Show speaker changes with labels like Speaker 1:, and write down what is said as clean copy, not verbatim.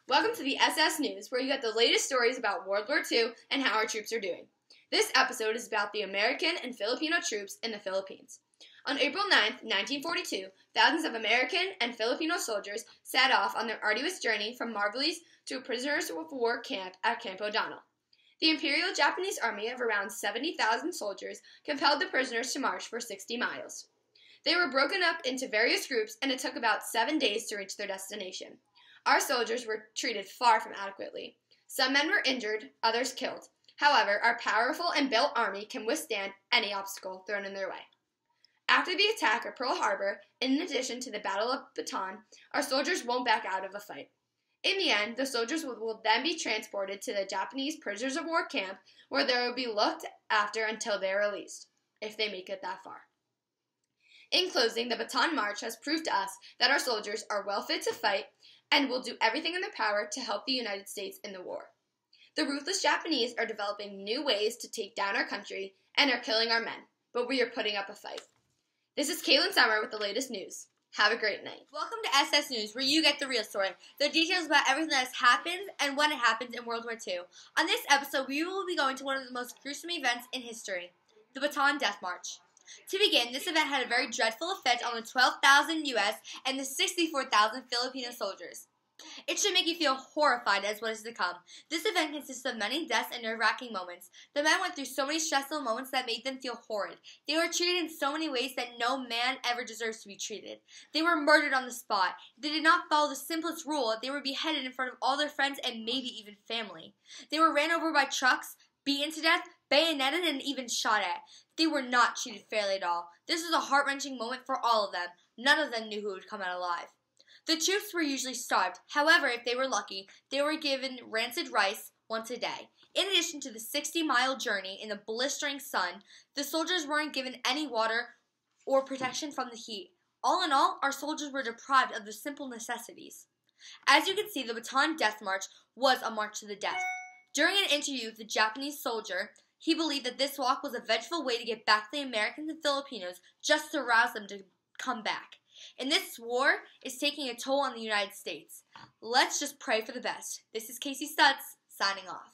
Speaker 1: Welcome to the SS News, where you get the latest stories about World War II and how our troops are doing. This episode is about the American and Filipino troops in the Philippines. On April 9, 1942, thousands of American and Filipino soldiers set off on their arduous journey from Marvelies to a prisoners of war camp at Camp O'Donnell. The Imperial Japanese Army of around 70,000 soldiers compelled the prisoners to march for 60 miles. They were broken up into various groups, and it took about 7 days to reach their destination. Our soldiers were treated far from adequately. Some men were injured, others killed. However, our powerful and built army can withstand any obstacle thrown in their way. After the attack at Pearl Harbor, in addition to the Battle of Bataan, our soldiers won't back out of a fight. In the end, the soldiers will then be transported to the Japanese prisoners of war camp, where they will be looked after until they are released, if they make it that far. In closing, the Bataan March has proved to us that our soldiers are well fit to fight and will do everything in their power to help the United States in the war. The ruthless Japanese are developing new ways to take down our country and are killing our men, but we are putting up a fight. This is Kaylin Summer with the latest news. Have a great night.
Speaker 2: Welcome to SS News, where you get the real story, the details about everything that has happened and when it happened in World War II. On this episode, we will be going to one of the most gruesome events in history, the Bataan Death March. To begin, this event had a very dreadful effect on the 12,000 U.S. and the 64,000 Filipino soldiers. It should make you feel horrified as what is to come. This event consists of many deaths and nerve-wracking moments. The men went through so many stressful moments that made them feel horrid. They were treated in so many ways that no man ever deserves to be treated. They were murdered on the spot. If they did not follow the simplest rule, they were beheaded in front of all their friends and maybe even family. They were ran over by trucks, beaten to death, bayoneted, and even shot at. They were not treated fairly at all. This was a heart-wrenching moment for all of them. None of them knew who would come out alive. The troops were usually starved. However, if they were lucky, they were given rancid rice once a day. In addition to the 60-mile journey in the blistering sun, the soldiers weren't given any water or protection from the heat. All in all, our soldiers were deprived of the simple necessities. As you can see, the Bataan Death March was a march to the death. During an interview with the Japanese soldier, he believed that this walk was a vengeful way to get back the Americans and Filipinos, just to rouse them to come back. And this war is taking a toll on the United States. Let's just pray for the best. This is Casey Stutz, signing off.